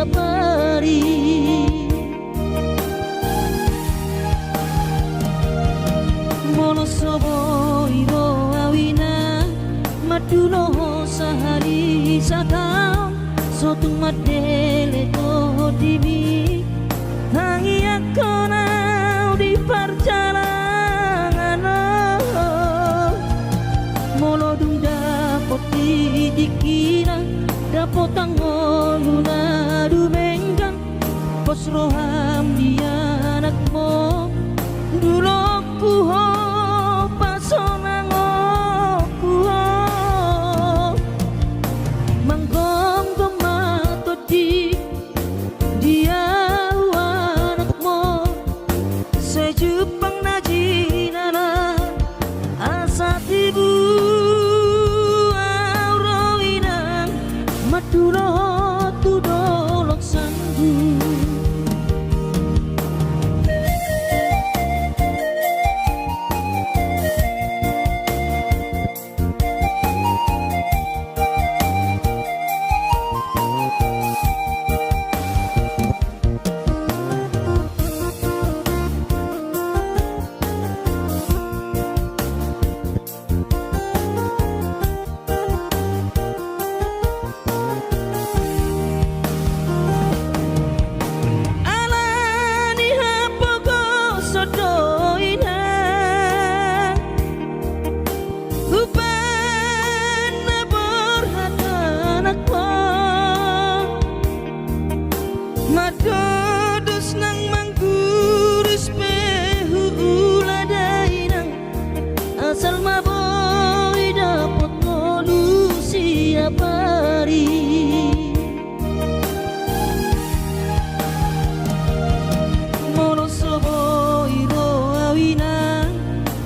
siap hari. Mono sobo iro awina madulo sahari sakam sotung madele to dimi tangi akona di perjalanan mono dung dapot dikina dapot angoluna dumenggang pos roham dia anakmu dulu kuho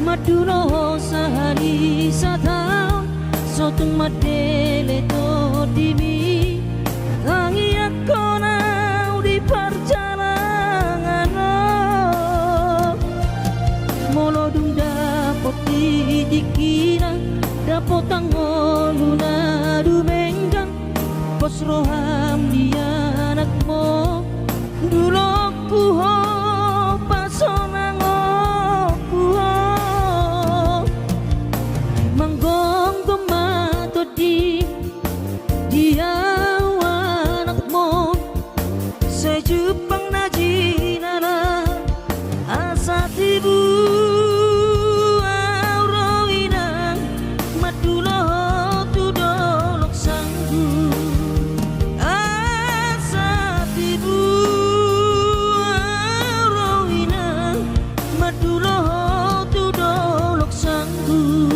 Madulo sahari satau sotung madele to dimi tangi akona di perjalanan molo dung dapot dikina dapot angoluna dumenggang pos roham dia anakmu dulu kuho pasonang dia anakmu sejupang najinana asa tibu aurawina madulo tudolok sanggu asa tibu aurawina madulo tudolok sanggu.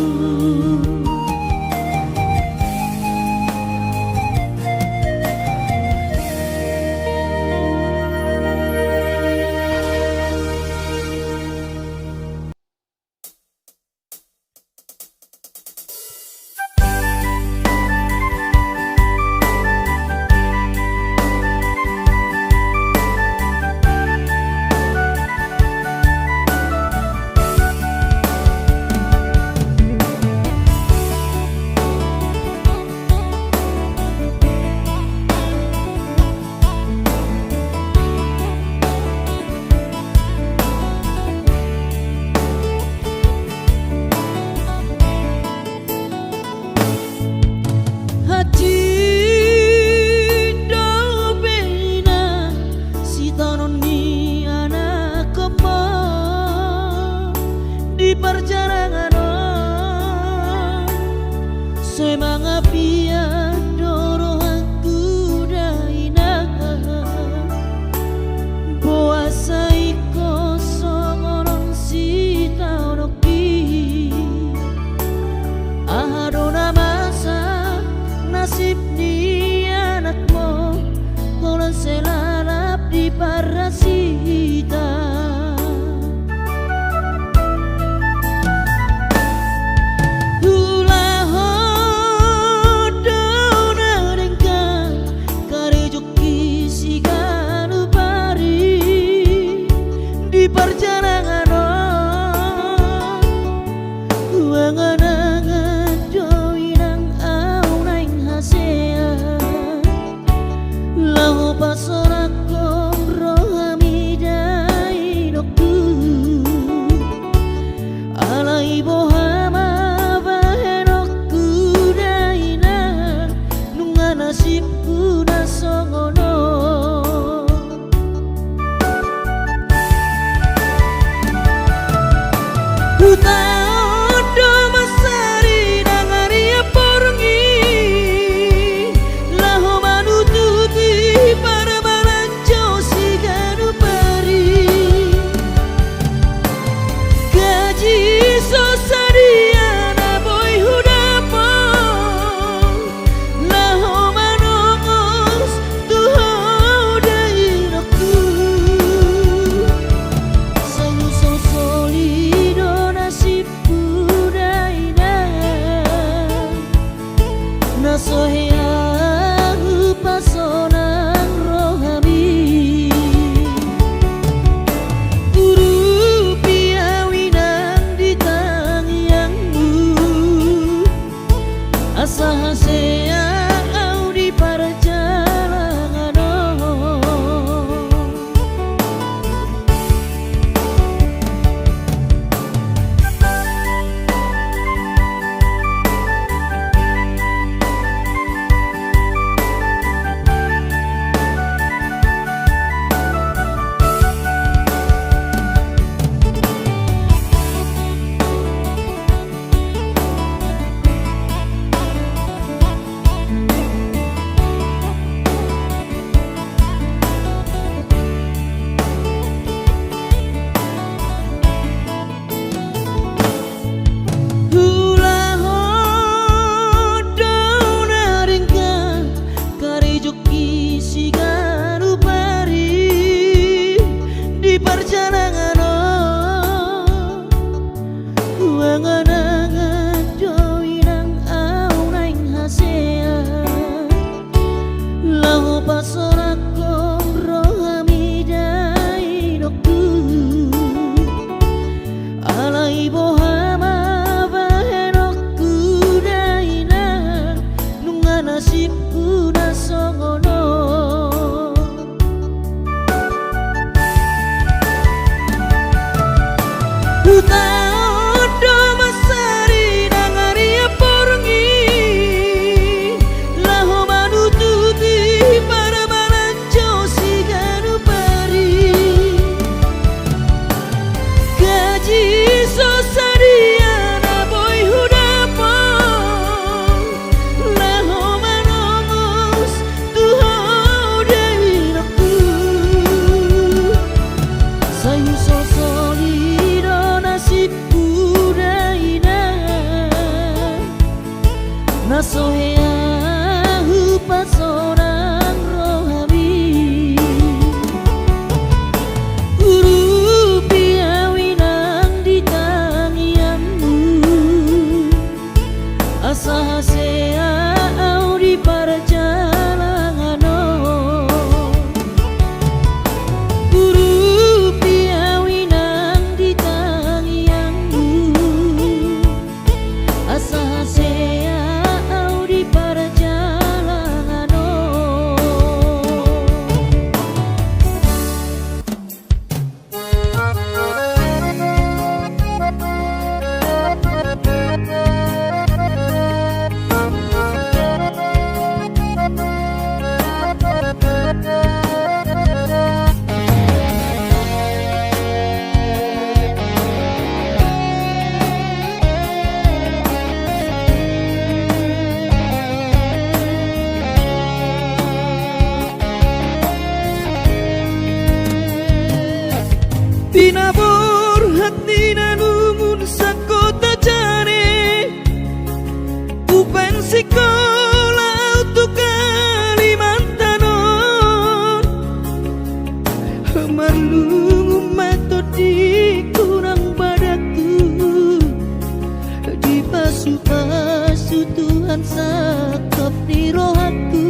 pasorakong rohamidai dokku alai bohama bahenokku daina nunga nasibku nasongono Utaodo masari nangaria porngi laho manututi para balanco siganu pari gaji sosariana boy hudapo laho manongos tuho dairokku sayu sosolido nasibku daina nasoheahu pasonang rohami Guru piawinang di tangiangmu asa hasea au di perjalanan pasorakong rohamidai dokku alai bohama bahenokku daina nunga nasibku nasongono Utaodo masari nangaria porngi laho manututi para balanco siganu pari gaji sosariana boy hudapo laho manongos tuho dairokku sayu sosolido nasibku daina nasoheahu pasonang rohami Guru piawinang di tangiangmu asa hasea au di perjalanan Guru piawinang di tangiangmu asa hasea au di perjalanan Tinabur hati nanumun sakota jane Upen sekolah untuk Kalimantanon Marlung metodi kurang padaku Di pasu-pasu Tuhan sakap di rohaku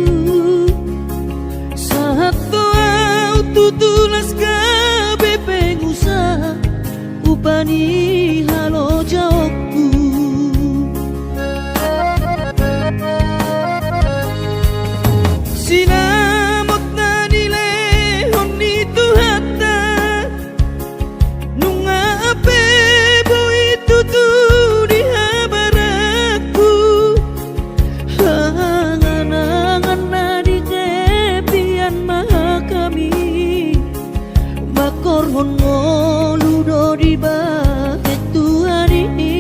Saat doa tutulas kabe pengusaha Upani halo jawabku Sinamot na makorhon ngoludo di bahe Tuhani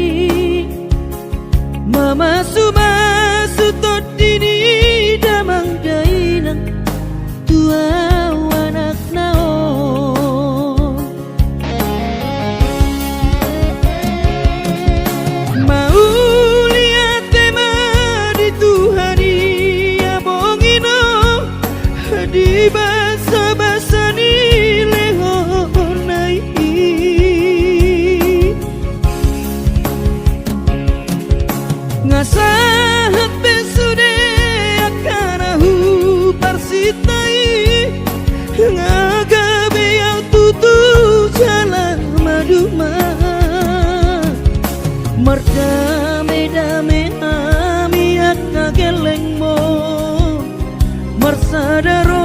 mama sumasu todini damang dainang tua anak naon mau lihat tema di Tuhani ya bongino di basa-basa ni lehonai ngasahat besude akanahu parsitai ngagabe yang tutu jalan maduma merdame-dame ami akageleng mo marsadaro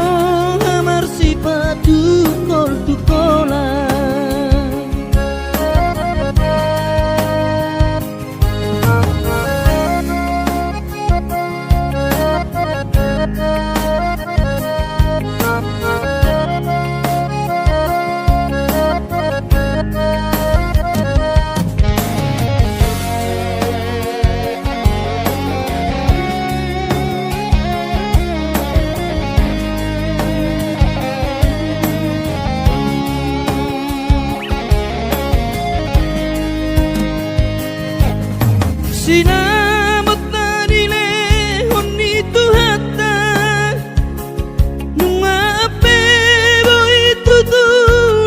amar sipatu kol tukola sinamot na nile honi tuhata nunga apebo itu tu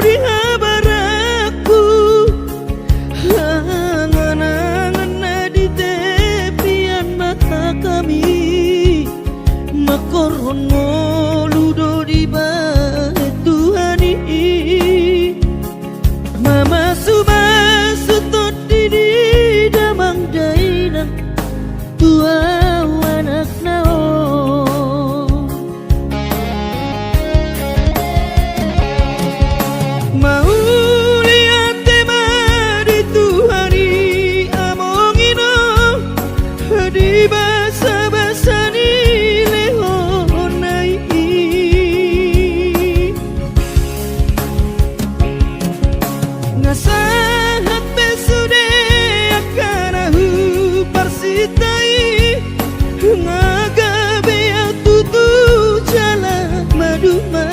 di habaraku angan-angan na di tepian mata kami makorhon ngoludo di bahe Tuhani mama sumasu todini damang dainang tua anak naon mau lihat tema di Tuhani amongino di basa-basa ni lehonai ngasahat besude akanahu parsitai ngagabe yang tutu jalan maduma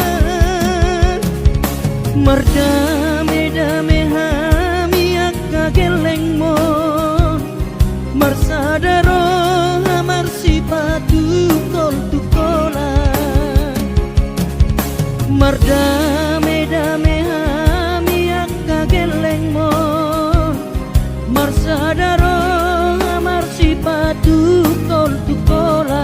merdame-dame hami akageleng mo marsadaro amar sipatu kol tukola merdame-dame hami akageleng mo marsadaro amar sipatu kol tukola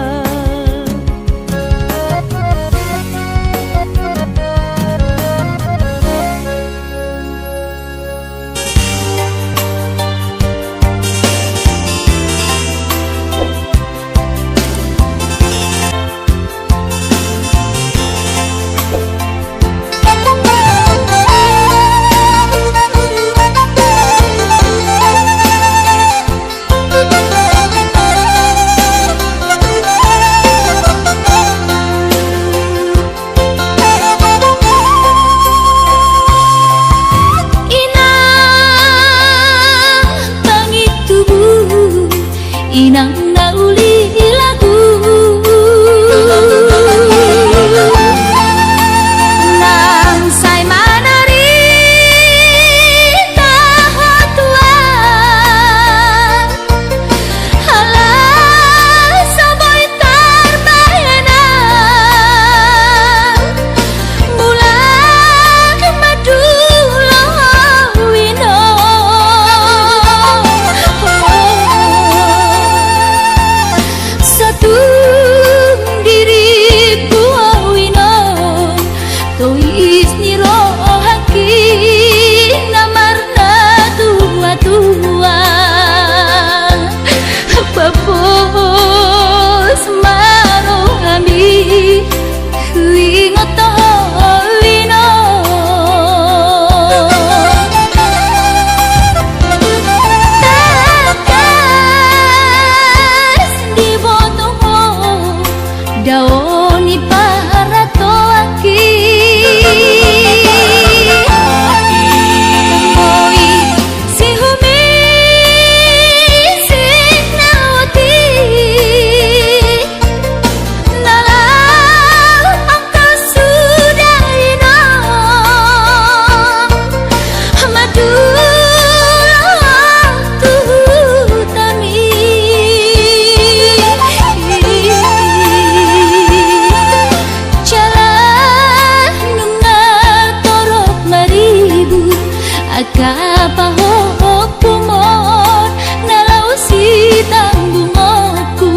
Akapahopumon nalau sitang bungoku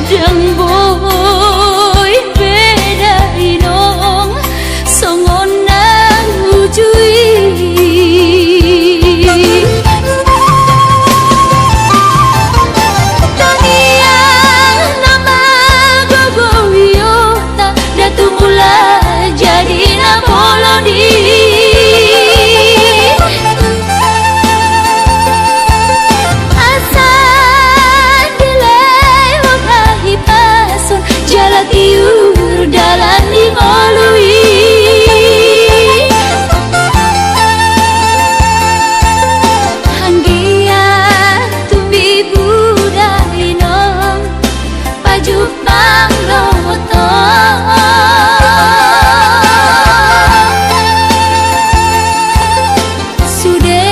Jang boy beda inong songon nang ujui Taniang nama gogowiota datu mula jadi namolodi tiur dalan di ngolui hanggia tumbi budai nong pajupang lotong sude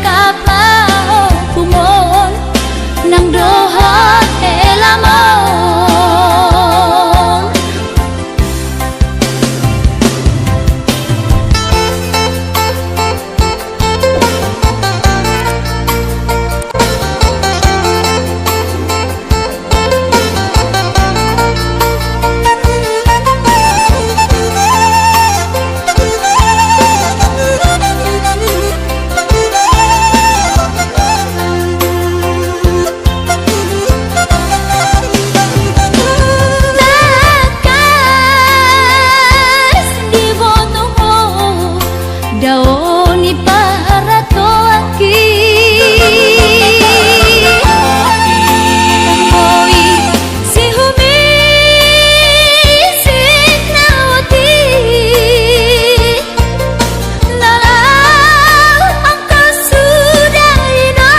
kapao kumon nang doha elamon daoni para toaki Oi si humi si nawati nala angka sudah ino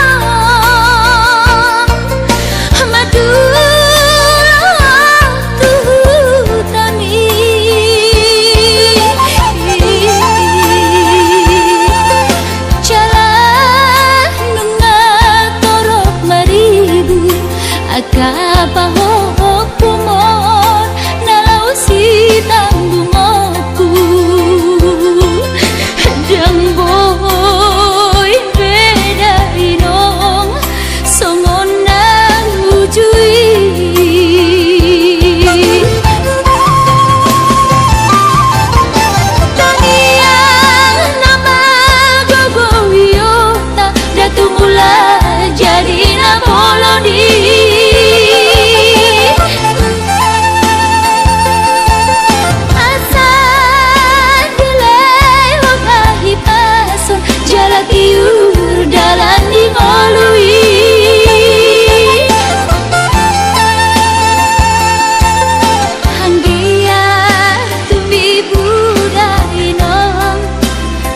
madu Akapahopumon nalau sitang bungoku Jang boy beda inong songon nang ujui Taniang nama gogowiota datu mula jadi namolodi tiur dalan di ngolui hanggia tumbi budai nong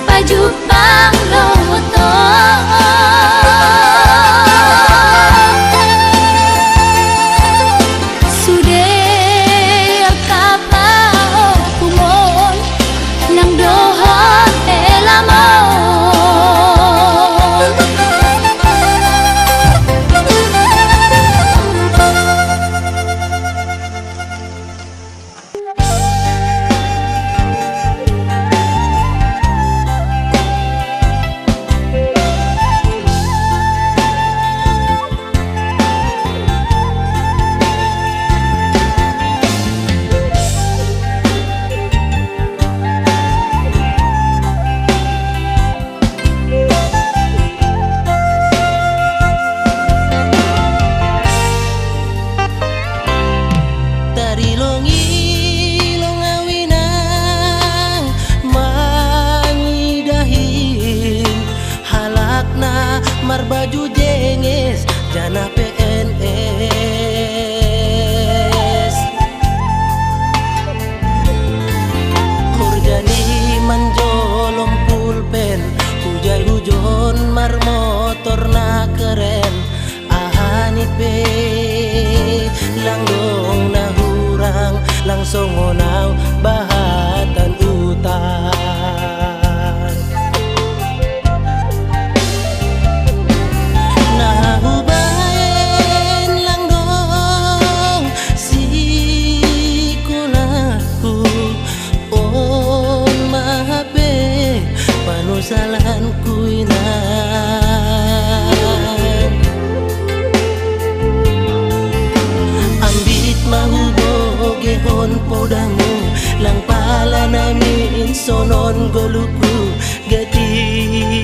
pajupang lotong sude kapao kumon nang doha elamon marbaju jengis jana PNS Hurjani manjolom pulpen hujai hujon mar motor na keren ahani pe langgong na hurang langsung ngonau bahatan utan on mahape podamu lang pala namin sonon goluku gati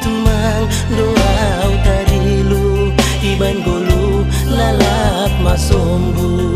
tumang doaw tarilu iban golu lalap masombu.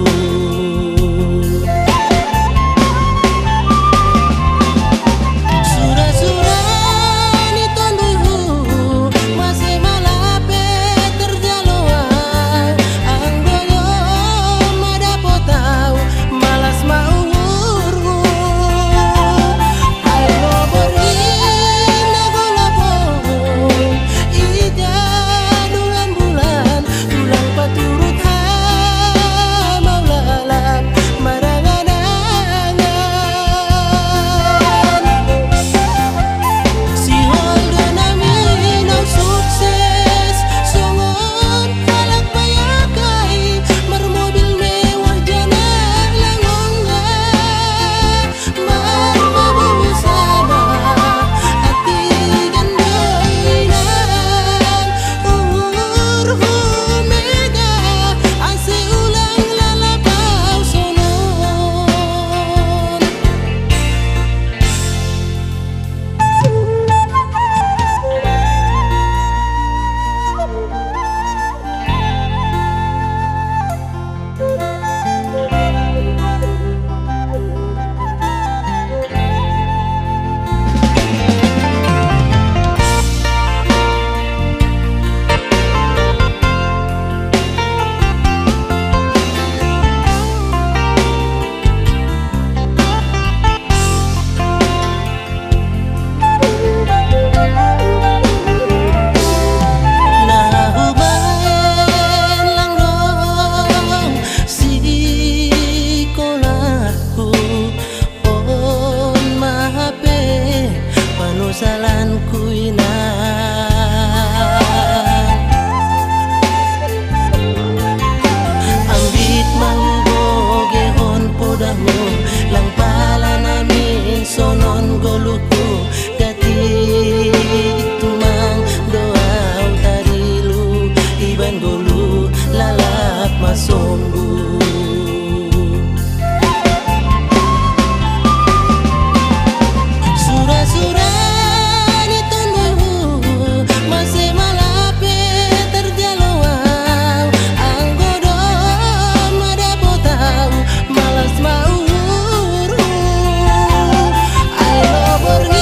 Salanku ina ambit manggoge hon podamu lang pala namin sonon goluku gati tumang doaw tarilu iban golu lalap masombu. Malas mau I love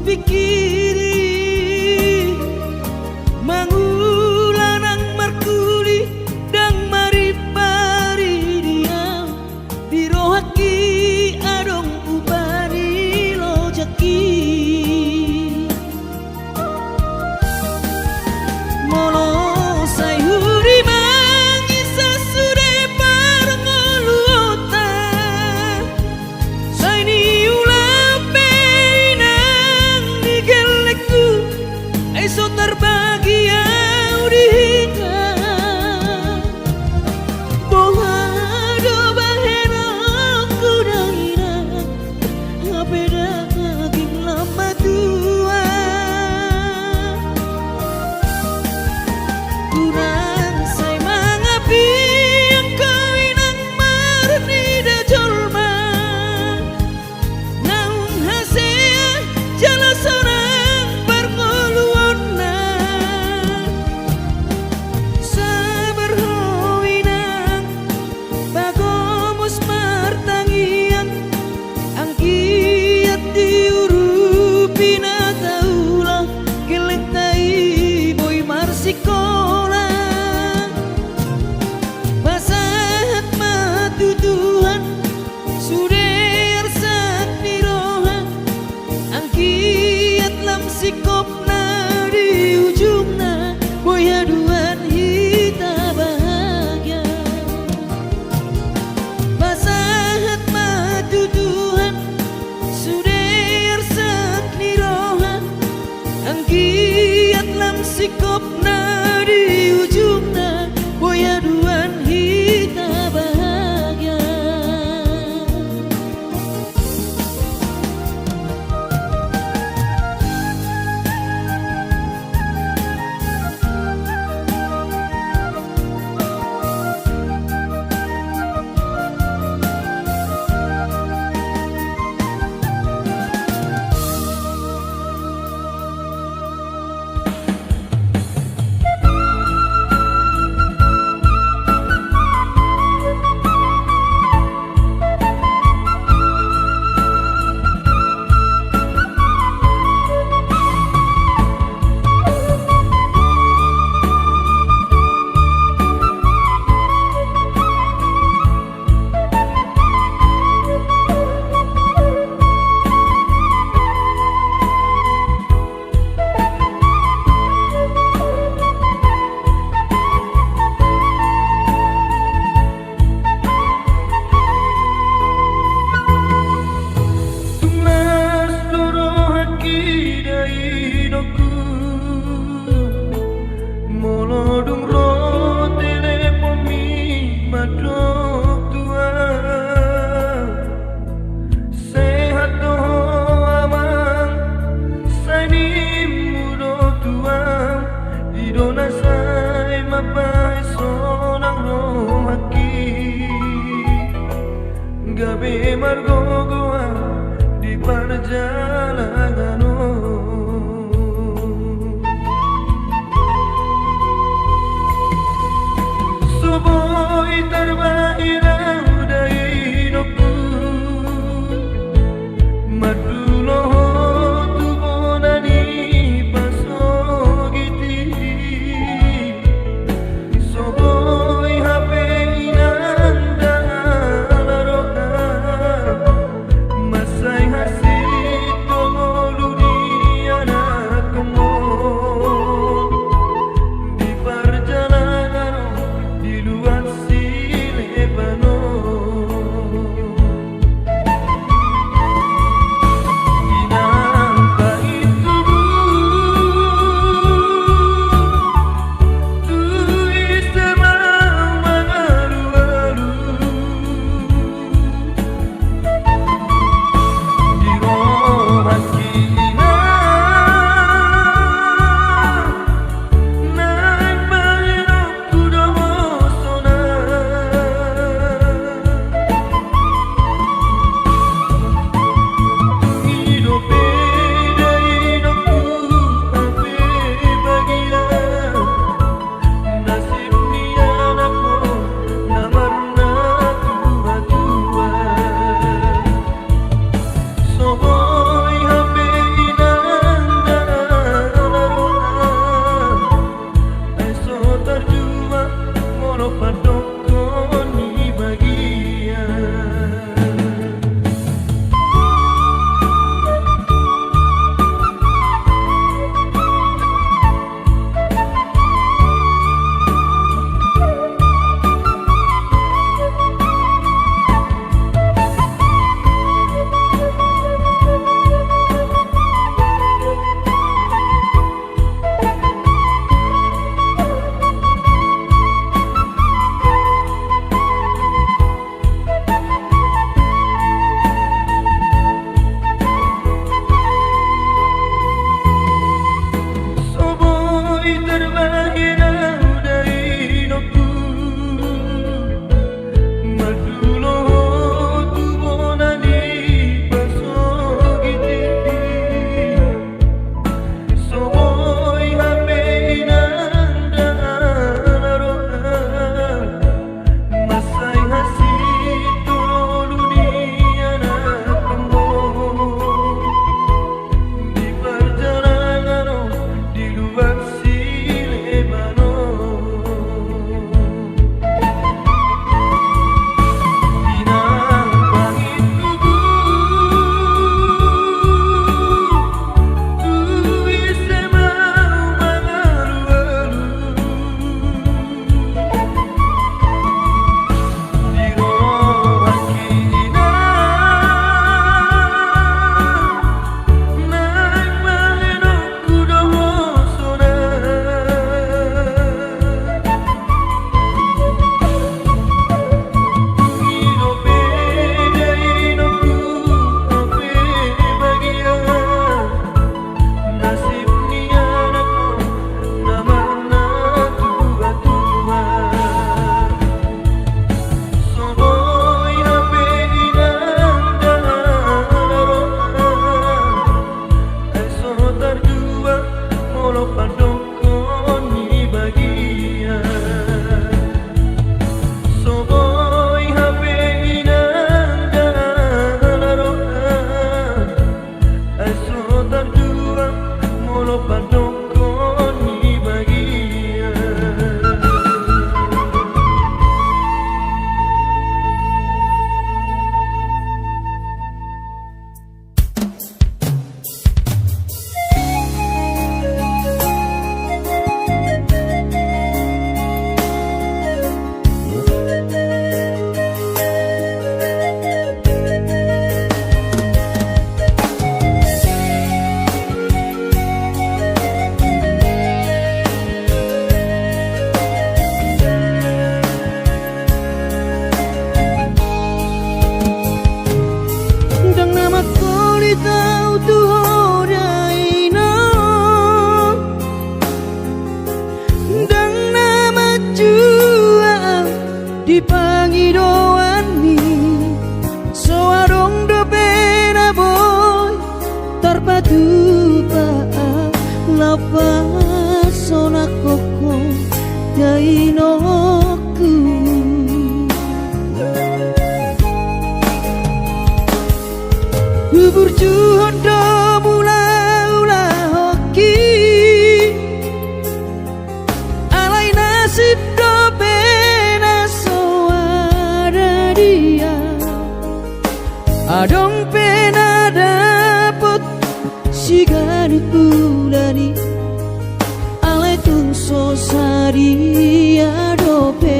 pikiri mangulanang markuli dang maripari dia birohaki adong ubani lojaki molo sayuri mangisa sude parngoluota sayni ulape nang digelek Burju hondo mula ula hoki alai nasib do pena soada dia adong pena dapet si gadut bulani alai tung sosari adope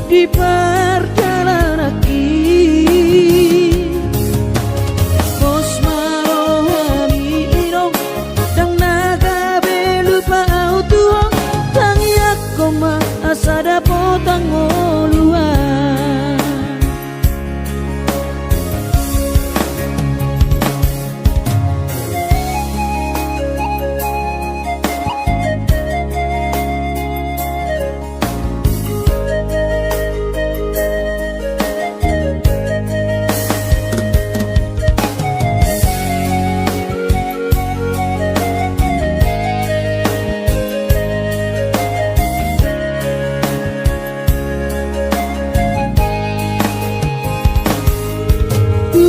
di perjalanan bos marohami irong dang naga belupa auto tang yakoma asada potang oluan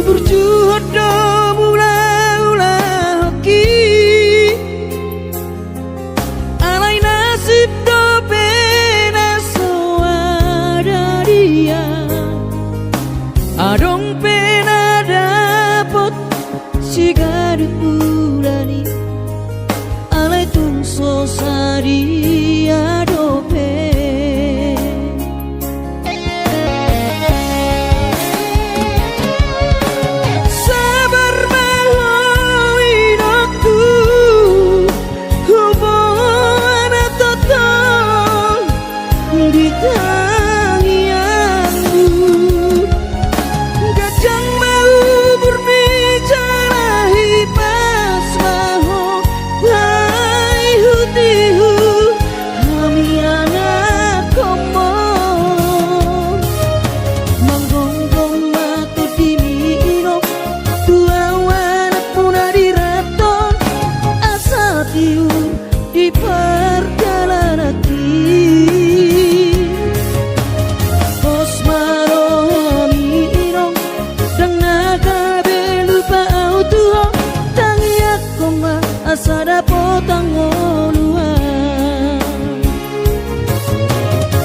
burju hodo mula ula hoki alai nasib do pena soada dia adong pena dapot si gadut bulani alai tung sosari adope di perjalanan bos marohami irong dang naga belupa auto tang yakoma asada potang oluan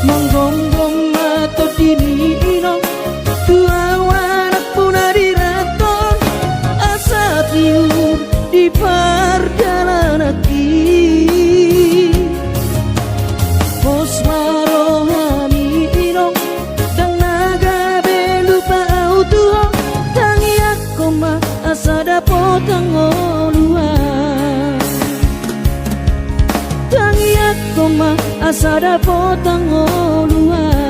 manggonggong mato dini irong tua wanak puna diraton asa tiur di perjalanan bos marohami irong dang naga belupa auto tang yakoma asada potang oluan tang yakoma asada potang oluan